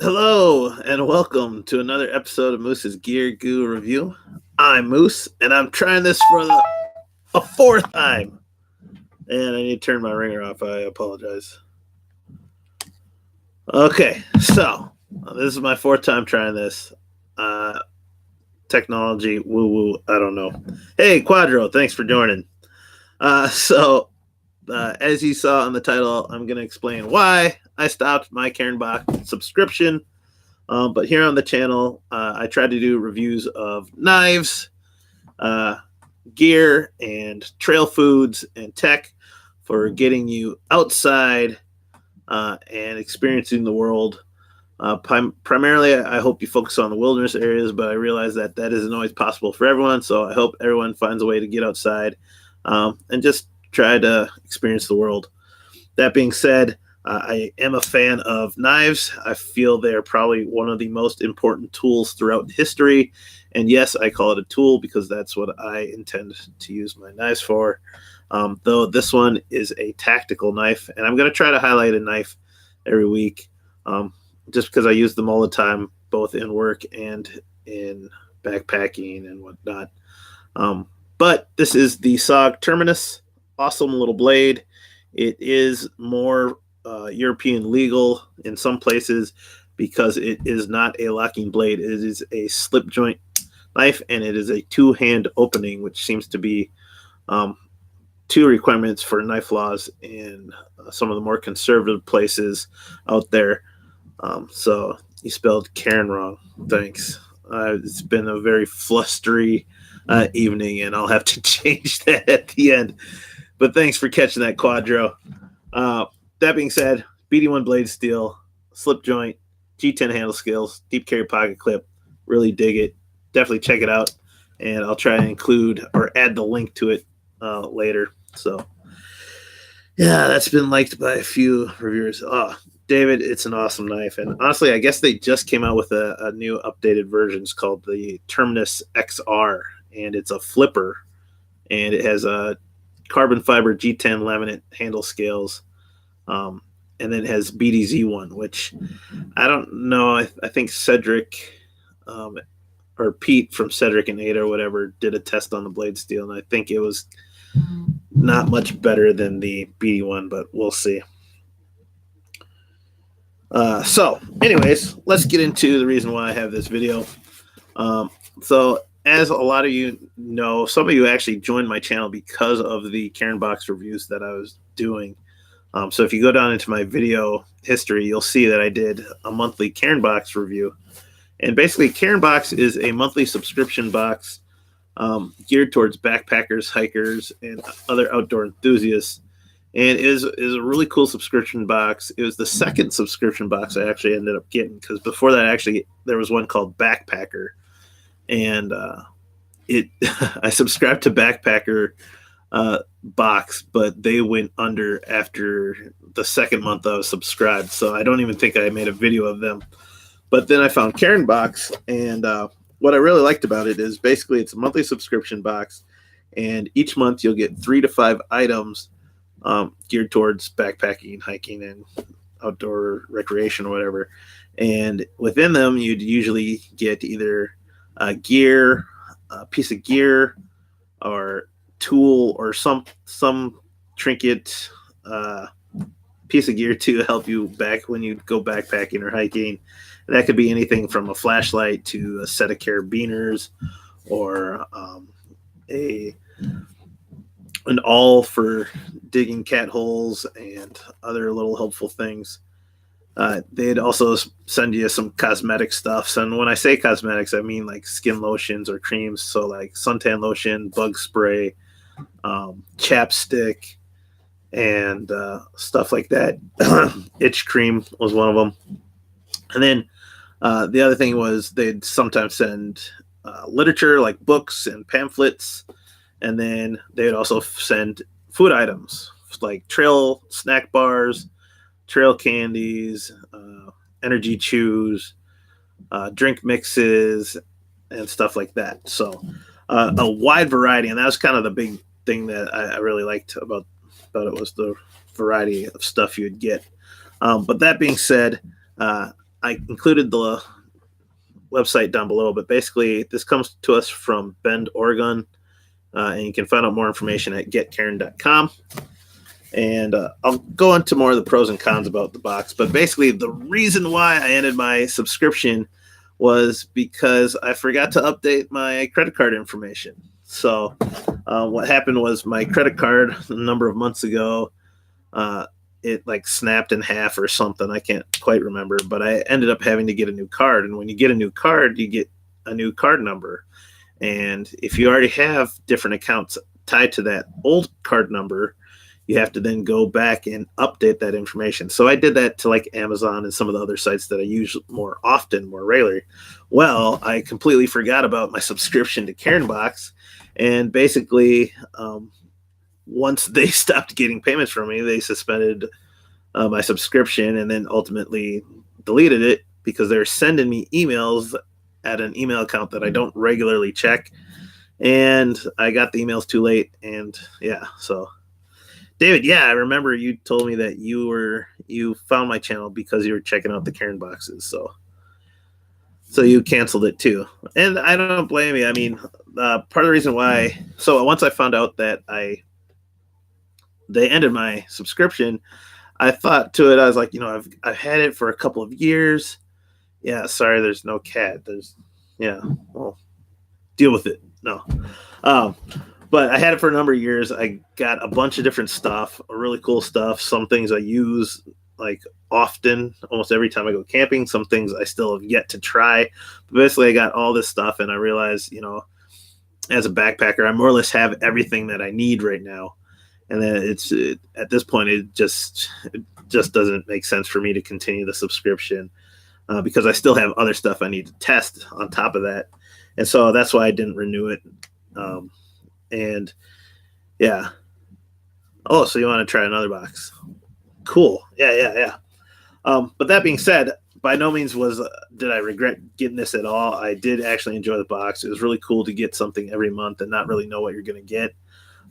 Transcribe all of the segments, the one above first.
Hello and welcome to another episode of Moose's Gear Goo Review. I'm Moose and I'm trying this for a fourth time. And I need to turn my ringer off. I apologize. Okay, so this is my fourth time trying this. Technology, woo woo, I don't know. Hey, Quadro, thanks for joining. As you saw in the title, I'm going to explain why I stopped my Cairn Box subscription. But here on the channel, I try to do reviews of knives, gear, and trail foods and tech for getting you outside and experiencing the world. Primarily, I hope you focus on the wilderness areas, but I realize that isn't always possible for everyone. So I hope everyone finds a way to get outside and just try to experience the world. That being said, I am a fan of knives. I feel they're probably one of the most important tools throughout history. And yes, I call it a tool because that's what I intend to use my knives for. Though this one is a tactical knife, and I'm going to try to highlight a knife every week just because I use them all the time, both in work and in backpacking and whatnot. But this is the SOG Terminus. Awesome little blade. It is more European legal in some places because it is not a locking blade. It is a slip joint knife, and it is a two-hand opening, which seems to be two requirements for knife laws in some of the more conservative places out there. So you spelled Cairn wrong. Thanks. It's been a very flustery evening, and I'll have to change that at the end. But thanks for catching that, Quadro. That being said, BD1 blade steel, slip joint, G10 handle scales, deep carry pocket clip. Really dig it. Definitely check it out. And I'll try and include or add the link to it later. So, yeah, that's been liked by a few reviewers. Oh, David, it's an awesome knife. And honestly, I guess they just came out with a new updated version. It's called the Terminus XR. And it's a flipper. And it has a carbon fiber G10 laminate handle scales. And then it has BDZ1, which I don't know. I think Cedric or Pete from Cedric and Ada or whatever did a test on the blade steel, and I think it was not much better than the BD1, but we'll see. So anyways, let's get into the reason why I have this video. So as a lot of you know, some of you actually joined my channel because of the Cairn Box reviews that I was doing. So if you go down into my video history, you'll see that I did a monthly Cairn Box review. And basically, Cairn Box is a monthly subscription box geared towards backpackers, hikers, and other outdoor enthusiasts. And it is a really cool subscription box. It was the second subscription box I actually ended up getting, because before that, actually, there was one called Backpacker. And I subscribed to Backpacker box, but they went under after the second month I was subscribed, so I don't even think I made a video of them. But then I found Cairn Box, and what I really liked about it is basically it's a monthly subscription box, and each month you'll get 3 to 5 items geared towards backpacking, hiking, and outdoor recreation or whatever. And within them, you'd usually get either a piece of gear, or tool, or some trinket, piece of gear to help you back when you go backpacking or hiking. And that could be anything from a flashlight to a set of carabiners, or an awl for digging cat holes and other little helpful things. They'd also send you some cosmetic stuff. And when I say cosmetics, I mean like skin lotions or creams. So like suntan lotion, bug spray, chapstick, and stuff like that. Itch cream was one of them. And then the other thing was they'd sometimes send literature like books and pamphlets. And then they'd also send food items like trail snack bars, trail candies, energy chews, drink mixes, and stuff like that. So a wide variety, and that was kind of the big thing that I really liked about it, was the variety of stuff you'd get. But that being said, I included the website down below, but basically this comes to us from Bend, Oregon, and you can find out more information at getcairn.com. And I'll go into more of the pros and cons about the box. But basically, the reason why I ended my subscription was because I forgot to update my credit card information. So what happened was my credit card a number of months ago, it like snapped in half or something. I can't quite remember, but I ended up having to get a new card. And when you get a new card, you get a new card number. And if you already have different accounts tied to that old card number, you have to then go back and update that information. So I did that to like Amazon and some of the other sites that I use more often, more regularly. Well, I completely forgot about my subscription to Cairn Box. And basically, once they stopped getting payments from me, they suspended my subscription and then ultimately deleted it because they're sending me emails at an email account that I don't regularly check. And I got the emails too late. And yeah, so David, yeah, I remember you told me that you found my channel because you were checking out the Cairn boxes. So you canceled it too. And I don't blame you. I mean, part of the reason why, so once I found out that they ended my subscription, I thought to it, I was like, I've had it for a couple of years. Yeah, sorry, there's no cat. Well, deal with it. No. But I had it for a number of years. I got a bunch of different stuff, really cool stuff. Some things I use like often, almost every time I go camping. Some things I still have yet to try. But basically, I got all this stuff, and I realized, as a backpacker, I more or less have everything that I need right now. And then at this point, it just doesn't make sense for me to continue the subscription because I still have other stuff I need to test on top of that. And so that's why I didn't renew it. And yeah. Oh, so you want to try another box? Cool. Yeah. But that being said, by no means did I regret getting this at all. I did actually enjoy the box. It was really cool to get something every month and not really know what you're going to get.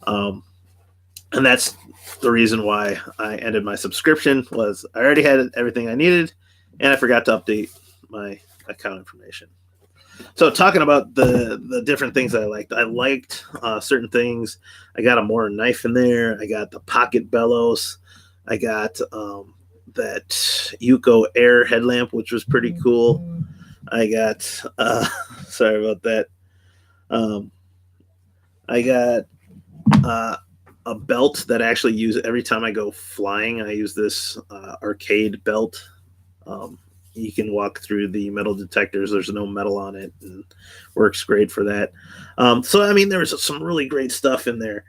And that's the reason why I ended my subscription was I already had everything I needed and I forgot to update my account information. So talking about the different things I liked certain things. I got a Moore knife in there. I got the pocket bellows. I got that Yuko Air headlamp, which was pretty cool. I got, sorry about that. I got a belt that I actually use every time I go flying. I use this arcade belt. You can walk through the metal detectors. There's no metal on it and works great for that. So, I mean, there was some really great stuff in there.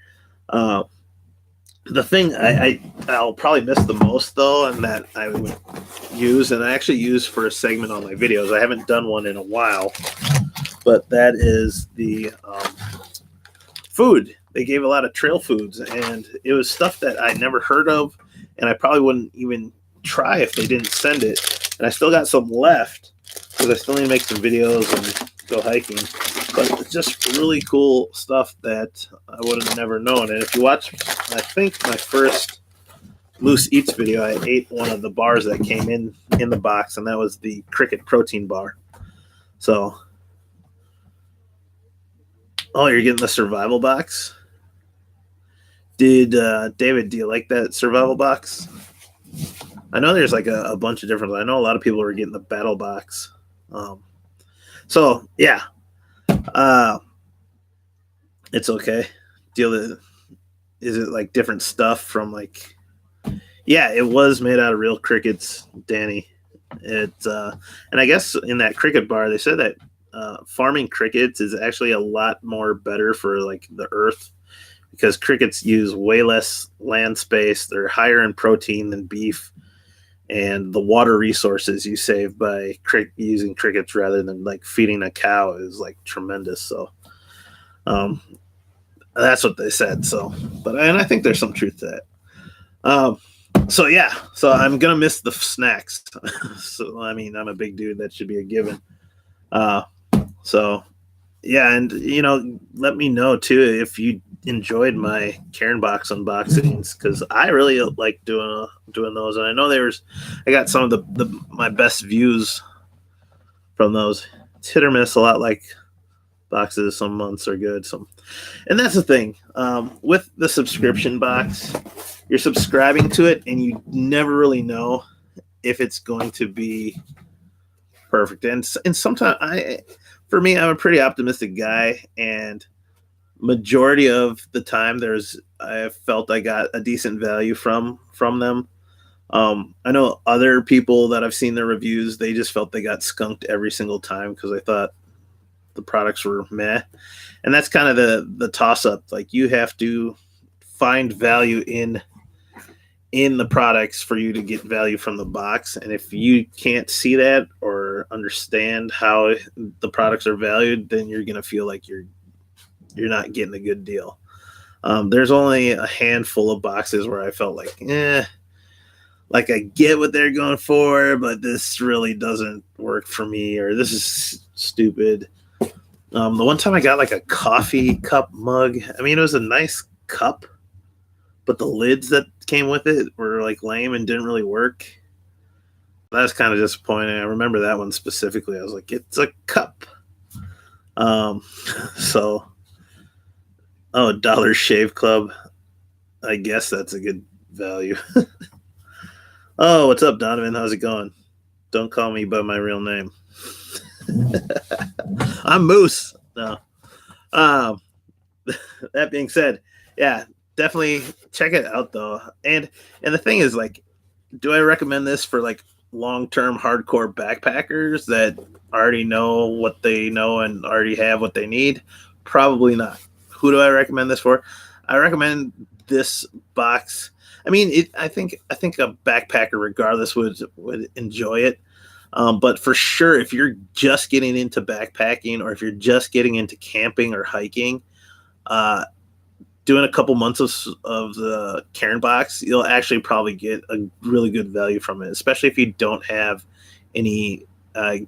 The thing I'll probably miss the most, though, and that I would use, and I actually use for a segment on my videos. I haven't done one in a while, but that is the food. They gave a lot of trail foods, and it was stuff that I never heard of, and I probably wouldn't even try if they didn't send it. And I still got some left because I still need to make some videos and go hiking. But it's just really cool stuff that I would have never known. And if you watch, I think my first Moose Eats video, I ate one of the bars that came in the box, and that was the cricket protein bar. So, oh, you're getting the survival box? David, do you like that survival box? I know there's like a bunch of different. I know a lot of people are getting the battle box. So yeah, it's okay. Is it like different stuff from like? Yeah, it was made out of real crickets, Danny. And I guess in that cricket bar they said that farming crickets is actually a lot more better for like the earth because crickets use way less land space. They're higher in protein than beef. And the water resources you save by using crickets rather than like feeding a cow is like tremendous. So that's what they said. So, and I think there's some truth to that. So yeah, so I'm gonna miss the snacks. So I mean, I'm a big dude. That should be a given. So yeah, and let me know too if you enjoyed my Cairn Box unboxings because I really like doing those, and I know I got some of the my best views from those. It's hit or miss, a lot like boxes. Some months are good, and that's the thing with the subscription box. You're subscribing to it, and you never really know if it's going to be perfect. And sometimes for me, I'm a pretty optimistic guy, and majority of the time, I felt I got a decent value from them. I know other people that I've seen their reviews, they just felt they got skunked every single time because I thought the products were meh. And that's kind of the toss up. Like, you have to find value in the products for you to get value from the box. And if you can't see that or understand how the products are valued, then you're going to feel like you're not getting a good deal. There's only a handful of boxes where I felt like I get what they're going for, but this really doesn't work for me, or this is stupid. The one time I got like a coffee cup mug. I mean, it was a nice cup, but the lids that came with it were like lame and didn't really work. That was kind of disappointing. I remember that one specifically. I was like, it's a cup. So, Dollar Shave Club. I guess that's a good value. Oh, what's up, Donovan? How's it going? Don't call me by my real name. I'm Moose. No. That being said, yeah, definitely check it out though. And the thing is, like, do I recommend this for like long-term hardcore backpackers that already know what they know and already have what they need? Probably not. Who do I recommend this for? I recommend this box. I mean, I think a backpacker, regardless, would enjoy it. But for sure, if you're just getting into backpacking, or if you're just getting into camping or hiking, doing a couple months of the Cairn Box, you'll actually probably get a really good value from it, especially if you don't have any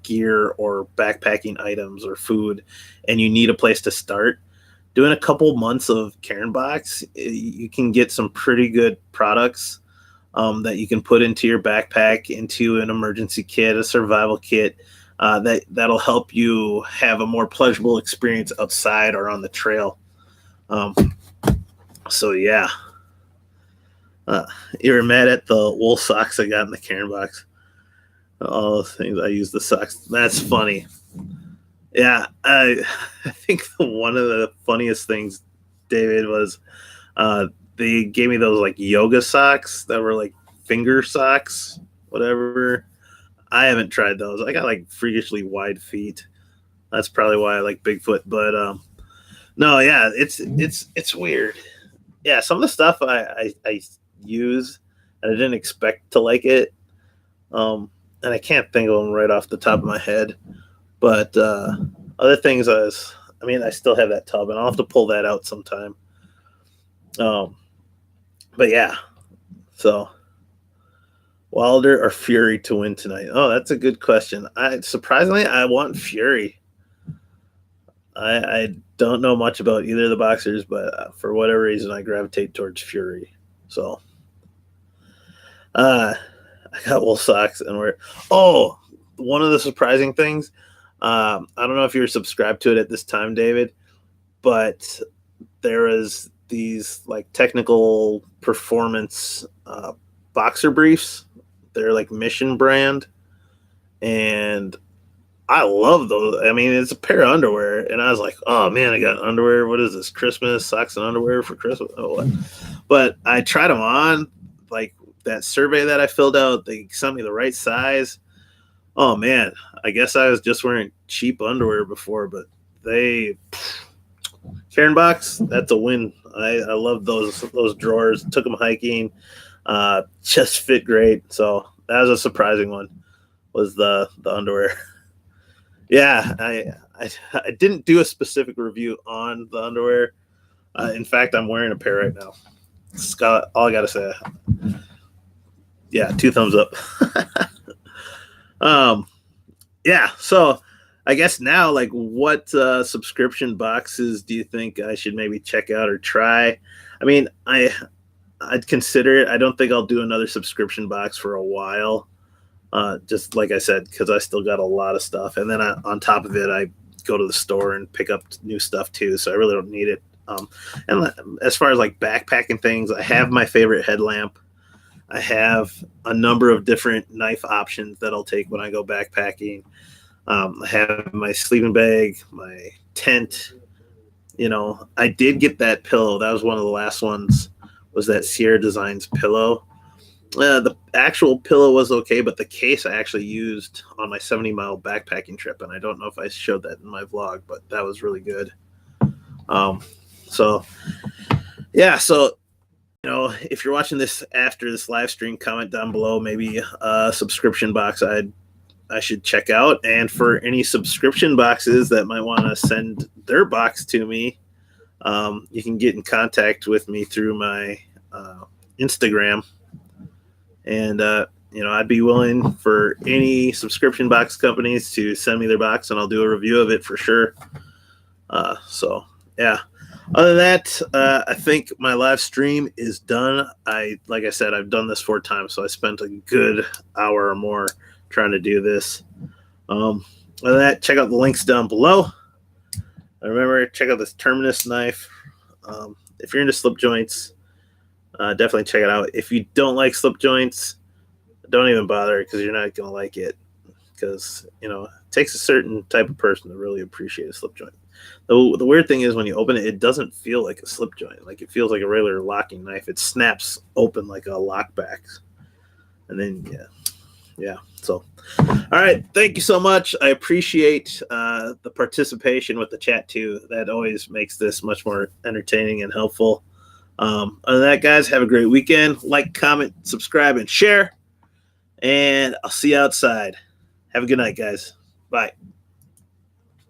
gear or backpacking items or food, and you need a place to start. Doing a couple months of Cairn Box, you can get some pretty good products that you can put into your backpack, into an emergency kit, a survival kit, that'll help you have a more pleasurable experience outside or on the trail. So yeah, you were mad at the wool socks I got in the Cairn Box. All those things I use the socks. That's funny. Yeah, I think one of the funniest things, David, was they gave me those like yoga socks that were like finger socks, whatever. I haven't tried those. I got like freakishly wide feet. That's probably why I like Bigfoot. But no, yeah, it's weird. Yeah, some of the stuff I use, and I didn't expect to like it. And I can't think of them right off the top of my head. But other things, I still have that tub, and I'll have to pull that out sometime. But yeah, so Wilder or Fury to win tonight? Oh, that's a good question. Surprisingly, I want Fury. I don't know much about either of the boxers, but for whatever reason, I gravitate towards Fury. So, I got wool socks, and one of the surprising things. I don't know if you're subscribed to it at this time, David, but there is these like technical performance boxer briefs. They're like Mission brand, and I love those. I mean, it's a pair of underwear, and I was like, oh man, I got underwear. What is this? Christmas socks and underwear for Christmas? Oh, what? But I tried them on, like that survey that I filled out. They sent me the right size. Oh man, I guess I was just wearing cheap underwear before, but Cairn Box, that's a win. I love those drawers. Took them hiking, just fit great. So that was a surprising one. Was the underwear? Yeah, I didn't do a specific review on the underwear. In fact, I'm wearing a pair right now. Scott, all I gotta say, yeah, 2 thumbs up. Yeah, so I guess now, like, what subscription boxes do you think I should maybe check out or try? I mean, I'd consider it. I don't think I'll do another subscription box for a while. Just like I said, because I still got a lot of stuff, and then on top of it, I go to the store and pick up new stuff too. So I really don't need it. And as far as like backpacking things, I have my favorite headlamp. I have a number of different knife options that I'll take when I go backpacking. I have my sleeping bag, my tent. I did get that pillow. That was one of the last ones. Was that Sierra Designs pillow? The actual pillow was okay, but the case I actually used on my 70-mile backpacking trip, and I don't know if I showed that in my vlog, but that was really good. So yeah, so if you're watching this after this live stream, comment down below maybe a subscription box I should check out. And for any subscription boxes that might want to send their box to me, you can get in contact with me through my Instagram. And, I'd be willing for any subscription box companies to send me their box, and I'll do a review of it for sure. So, yeah. Other than that, I think my live stream is done. Like I said, I've done this 4 times, so I spent a good hour or more trying to do this. Other than that, check out the links down below. And remember, check out this Terminus knife. If you're into slip joints, definitely check it out. If you don't like slip joints, don't even bother, because you're not going to like it. Because, it takes a certain type of person to really appreciate a slip joint. The weird thing is when you open it, it doesn't feel like a slip joint. Like, it feels like a regular locking knife. It snaps open like a lockback. And then, yeah. So, all right. Thank you so much. I appreciate the participation with the chat, too. That always makes this much more entertaining and helpful. Other than that, guys, have a great weekend. Like, comment, subscribe, and share. And I'll see you outside. Have a good night, guys. Bye.